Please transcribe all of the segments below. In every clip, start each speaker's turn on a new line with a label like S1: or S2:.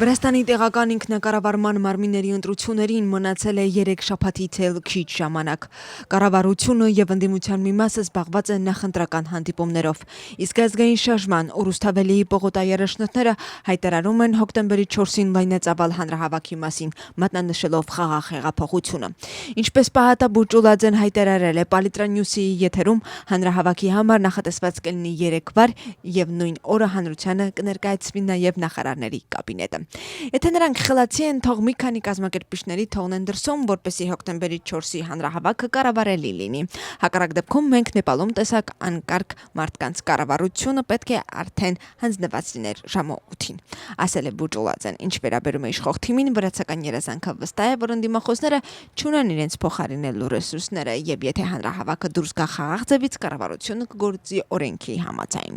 S1: Վրաստանի տեղական ինքնակառավարման մարմինների ընտրություններին մնացել է 3 շաբաթից էլ քիչ ժամանակ։ Կառավարությունը եւ ընդդիմության մի մասը զբաղված է նախընտրական հանդիպումներով։ Իսկ ազգային շարժման ու Ռուսթավելիի պողոտայարաշնորհները հայտարարում են հոկտեմբերի 4-ին լայնածավալ հանրահավաքի մասին, մատնանշելով խաղաղ հեղափոխությունը։ Ինչպես Պահատա Բուճուլաձեն հայտարարել է Պալիտրանյուսի եթերում, հանրահավաքի համար նախատեսված կլինի 3 վար եւ նույն օրը հանրությանը կներկայացվի նաեւ նախարարների կաբինետը։ Եթե նրանք խելացի են, թող մի քանի կազմակերպիչների թողնեն դրսում, որպեսզի հոկտեմբերի 4-ի հանրահավաքը կառավարելի լինի։ Հակառակ դեպքում մենք Նեպալում տեսակ անկարգ մարդկանց կառավարությունը պետք է արդեն հանձնված լիներ ժամը 8-ին, ասել է Բուճուլաձեն։ Ինչ վերաբերում է իշխող թիմին, վրացական երազանքը վստահ է, որ ընդդիմախոսները չունեն իրենց փոխարինելու ռեսուրսները, եւ եթե հանրահավաքը դուրս գա խաղաղ ձևից, կառավարությունը կգործի օրենքի համաձայն։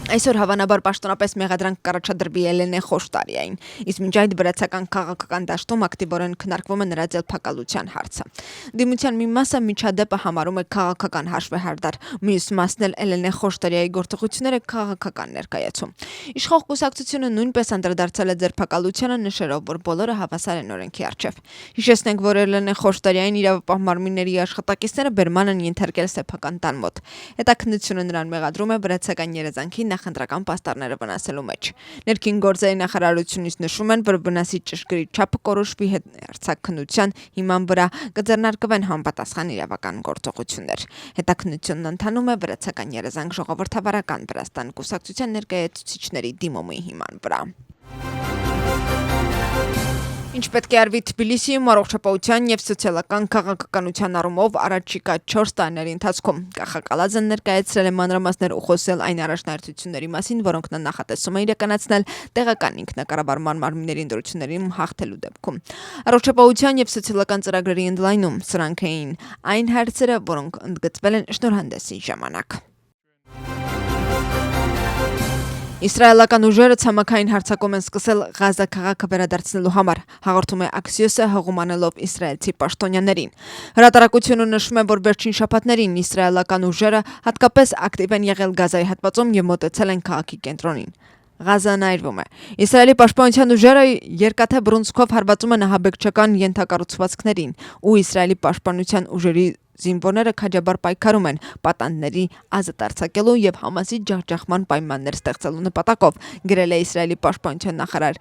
S1: Այսօր հավանաբար պաշտոնապես մեղադրանք կառաջադրվի Էլենե Խոշտարիային, իսկ մինչ այդ վրացական քաղաքական դաշտում ակտիվորեն քննարկվում է նրա ձերբակալության հարցը։ Դիմության մի մասը միջադեպը համարում է քաղաքական հաշվեհարդար, մյուս մասն էլ Էլենե Խոշտարիայի գործողությունները քաղաքական ներկայացում։ Իշխող կուսակցությունը նույնպես անդրադարձել է ձերբակալությանը, նշելով, որ բոլորը հավասար են օրենքի առջև։ Հիշեցնենք, որ Էլենե Խոշտարիային իրավապահ մարմինների աշխատակիցները բերման են ենթարկել սեփական տան մոտ։ Հետաքննությունը նրան մեղադրում է վրացական երազանքի նախընտրական պաստառները վնասելու մեջ։ Ներքին գործերի նախարարությունից նշում են, որ վնասի ճշգրիտ չափը կորոշվի արձակքնության հիման վրա կձեռնարկվեն համապատասխան իրավական գործողություններ։ Հետաքննությունն ընթանում է վրացական երազանք ժողովրդավարական Վրաստան կուսակցության ներկայացուցիչների դիմումի հիման վրա։ Ինչ պետք է արվի Թբիլիսիում առողջապահության եւ սոցիալական քաղաքականության առումով առաջիկա 4 տարիների ընթացքում։ Կախակալաձեն ներկայացրել է մանրամասներ ու խոսել այն առաջնահերթությունների մասին, որոնք նա նախատեսում է իրականացնել տեղական ինքնակառավարման մարմինների ընտրություններին հաղթելու դեպքում։ Առողջապահության եւ սոցիալական ծրագրերի ընդլայնում սրանք էին այն հարցերը, որոնք ընդգծվել են շնորհանդեսի ժամանակ։ Իսրայելական ուժերը ցամաքային հարձակում են սկսել Ղազա քաղաքը վերադարձնելու համար, հաղորդում է Axios-ը հղումանելով իսրայելցի պաշտոնյաներին։ Հրատարակությունը նշում է, որ վերջին շաբաթներին իսրայելական ուժերը հատկապես ակտիվ են եղել Գազայի հատվածում եւ մոտեցել են քաղաքի կենտրոնին։ Ղազան այրվում է։ Իսրայելի պաշտպանության ուժերը երկաթե բռունցքով հարվածում են ահաբեկչական ենթակառուցվածքներին, ու Իսրայելի պաշտպանության ուժերի զինվորները քաջաբար պայքարում են պատանդների ազատ արձակելու եւ Համասի ջախջախման պայմաններ ստեղծելու նպատակով, գրել է Իսրայելի պաշտպանության նախարար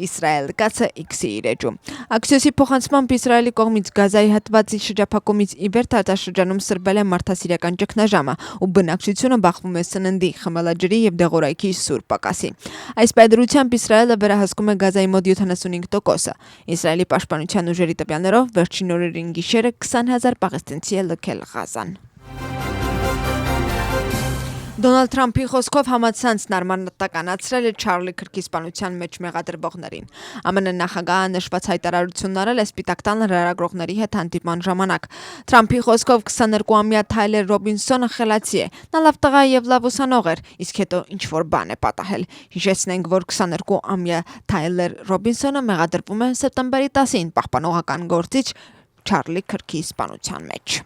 S1: Իսրայել Կացը X-ի իր էջում։ Axios-ի փոխանցմամբ Իսրայելի կողմից Գազայի հատվածի շրջափակումից ի վեր տարածաշրջանում սրբել է մարդասիրական ճգնաժամը, ու բնակչությունը բախվում է սննդի, խմելաջրի եւ դեղորայքի սուր պակասի։ Այս պայմանությամբ Իսրայելը վերահսկում է Գազայի մոտ 75%-ը։ Իսրայելի պաշտպանության ուժերի տվյալներով վերջին օրերին գիշերը 20,000 պաղեստինցի լքել Ղազան։ Դոնալդ Թրամփի խոսքով համացանցն արմատականացրել է Չարլի Քրքի սպանության մեջ մեղադրվողներին։ ԱՄՆ նախագահը նշված հայտարարությունն արել է Սպիտակ տան լրագրողների հետ հանդիպման ժամանակ։ Թրամփի խոսքով 22-ամյա Թայլեր Ռոբինսոնը խելացի է։ Նա լավ տղա եւ լավ ուսանող էր, իսկ հետո ինչ-որ բան է պատահել։ Հիշեցնենք, որ 22-ամյա Թայլեր Ռոբինսոնը մեղադրվում է սեպտեմբերի 10-ին պահպանողական գործիչ Չարլի Քրքի սպանության մեջ։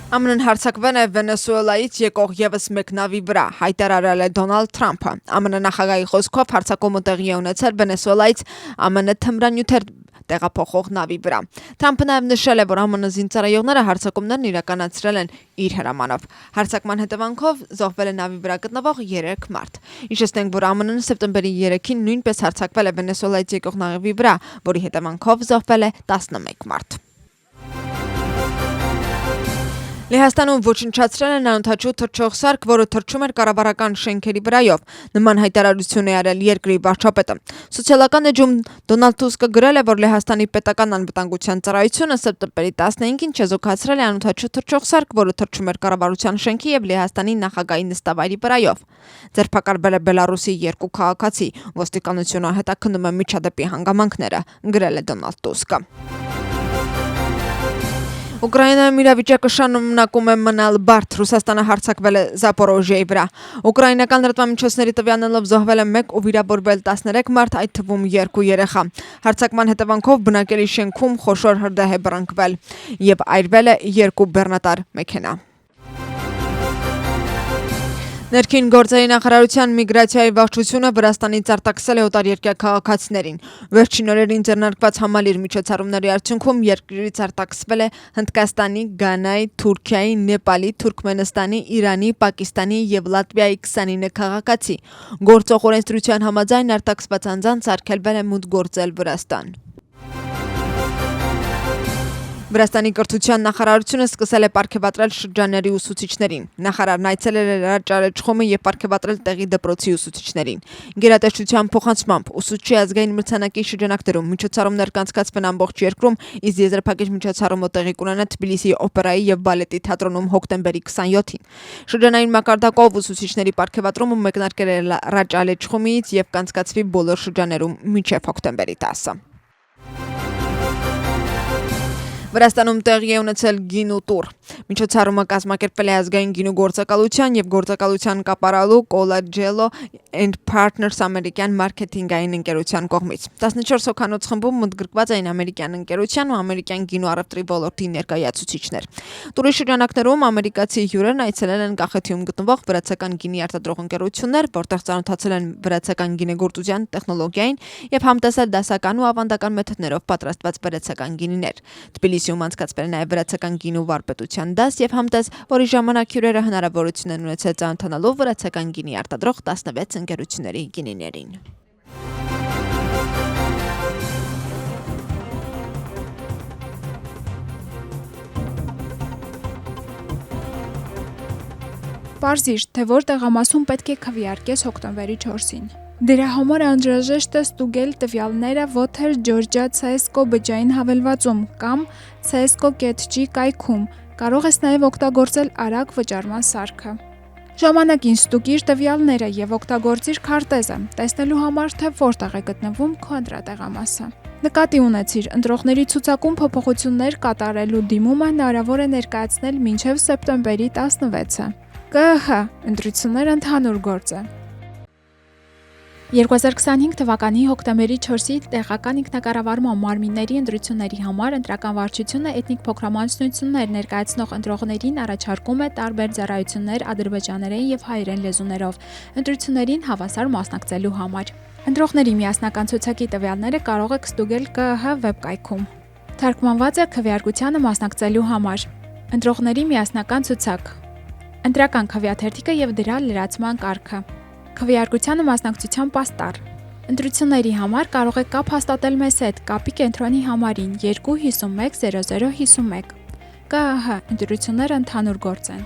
S1: ԱՄՆ-ն հարձակվել է Վենեսուելայից եկող եւս մեկ նավի վրա, հայտարարել է Դոնալդ Թրամփը։ ԱՄՆ նախագահի խոսքով հարձակումը տեղի է ունեցել Վենեսուելայից ԱՄՆ թմրանյութեր տեղափոխող նավի վրա։ Թրամփը նաև նշել է, որ ԱՄՆ զինծառայողները հարձակումներն իրականացրել են իր հրամանով։ Հարձակման հետևանքով զոհվել է նավի վրա գտնվող 3 մարդ։ Հիշեցնենք, որ ԱՄՆ-ն սեպտեմբերի 3-ին նույնպես հարձակվել է Վենեսուելայից եկող նավի վրա, որի հետևանքով զոհվել է 11 մարդ։ Լեհաստանում ոչնչացրել են անօդաչու թռչող սարք, որը թռչում էր կառավարական շենքերի վրայով։ Նման հայտարարություն է արել երկրի վարչապետը։ Սոցիալական էջում Դոնալդ Տուսկը գրել է, որ Լեհաստանի պետական անվտանգության ծառայությունը սեպտեմբերի 15-ին չեզոքացրել է անօդաչու թռչող սարք, որը թռչում էր կառավարության շենքի եւ Լեհաստանի նախագահի նստավայրի վրայով։ Ձերբակալվել է Բելարուսի 2 քաղաքացի։ Ոստիկանությունը հետաքննում է միջադեպի հանգամանքները, գրել է Դոնալդ Տուսկը։ Ուկրաինայում իրավիճակը շարունակում է մնալ բարդ։ Ռուսաստանը հարձակվել է Զապորոժիայի վրա։ Ուկրաինական լրատվամիջոցների տվյալներով զոհվել է 1 ու վիրավորվել 13 մարդ, այդ թվում 2 երեխա։ Հարձակման հետևանքով բնակելի շենքում խոշոր հրդեհ է բռնկվել եւ այրվել է 2 բեռնատար մեքենա։ Ներքին գործերի նախարարության միգրացիայի վարչությունը Վրաստանից արտաքսել է օտարերկրյա քաղաքացիներին։ Վերջին օրերին ձեռնարկված համալիր միջոցառումների արդյունքում երկրից արտաքսվել է Հնդկաստանի, Գանայի, Թուրքիայի, Նեպալի, Թուրքմենստանի, Իրանի, Պակիստանի և Լատվիայի 29 քաղաքացի։ Գործող օրենսդրության համաձայն արտաքսված անձանց արգելվել է մուտք գործել Վրաստան։ Վրաստանի կրթության նախարարությունը սկսել է պարգևատրել շրջանների ուսուցիչներին։ Նախարարն այցելել է Ռաճալեչխոմը և պարգևատրել տեղի դպրոցի ուսուցիչներին։ Գերատեսչության փոխանցմամբ ուսուցչի ազգային մրցանակի շրջանակներում միջոցառումներ կանցկացվեն ամբողջ երկրում, իսկ եզրափակիչ միջոցառումը տեղի կունենա Թբիլիսիի օպերայի և բալետի թատրոնում հոկտեմբերի 27-ին։ Շրջանային մակարդակով ուսուցիչների պարգևատրումը մեկնարկել է Ռաճալեչխոմից և կանցկացվի բոլոր շրջաներում մինչև հոկտեմբերի 10-ը։ Վրաստանում տեղի է ունեցել գինու տուր։ Միջոցառումը կազմակերպվել է ազգային գինու գործակալության և գործակալության կապարալու Cola-Gelo and Partners ամերիկյան մարքեթինգային ընկերության կողմից։ 14 հոգանոց խմբում ընդգրկված էին ամերիկյան ընկերության ու ամերիկյան գինու առևտրի ոլորտի ներկայացուցիչներ։ Տուրի շրջանակներում ամերիկացի հյուրերն այցելել են Կախեթիում գտնվող վրացական գինի արտադրող ընկերություններ, որտեղ ծանոթացել են վրացական գինեգործության տեխնոլոգիային և համտեսել դասական ու ավանդական մեթոդներով պատրաստված վրացական գինիներ։ Թբիլիսիում անցկացվել է նաև վրացական գինու վարպետության դաս և համտես, որի ժամանակ հյուրերը հնարավորություն են ունեցել ծանոթանալու վրացական գինի արտադրող 16 ընկերությունների գինիներին։
S2: Պարզիր, թե որ տեղամասում պետք է քվեարկես հոկտեմբերի 4-ին։ Դրա համար անհրաժեշտ է ստուգել տվյալները Water Georgia CSGO բջջային հավելվածում կամ CSGO.gr կայքում։ Կարող ես նաև օգտագործել արագ վճարման սարքը։ Ժամանակին ստուգիր տվյալները և օգտագործիր քարտեզը, տեսնելու համար, թե որտեղ է գտնվում քո ընտրատեղամասը։ Նկատի ունեցիր, ընտրողների ցուցակում փոփոխություններ կատարելու դիմումը հնարավոր է ներկայացնել մինչև սեպտեմբերի 16-ը։ ԿԸՀ ընտրությունները ընդհանուր գործ է։ 2025 թվականի հոկտեմբերի 4-ի տեղական ինքնակառավարման մարմինների ընտրությունների համար ընտրական վարչությունը էթնիկ փոքրամասնություններ ներկայացնող ընտրողներին առաջարկում է տարբեր ծառայություններ ադրբեջաներեն և հայերեն լեզուներով ընտրություններին հավասար մասնակցելու համար։ Ընտրողների միասնական ցուցակի տվյալները կարող եք ստուգել ԿԸՀ վեբկայքում։ Թարգմանված է քվեարկությանը մասնակցելու համար։ Ընտրողների միասնական ցուցակ։ Ընտրական քվեաթերթիկը և դրա լրացման կարգը։ Քվեարկությանը մասնակցության պաստառ։ Ընտրությունների համար կարող եք կապ հաստատել մեզ հետ կապի կենտրոնի համարին 251 0051։ ԿԸՀ ընտրությունները ընդհանուր գործ են։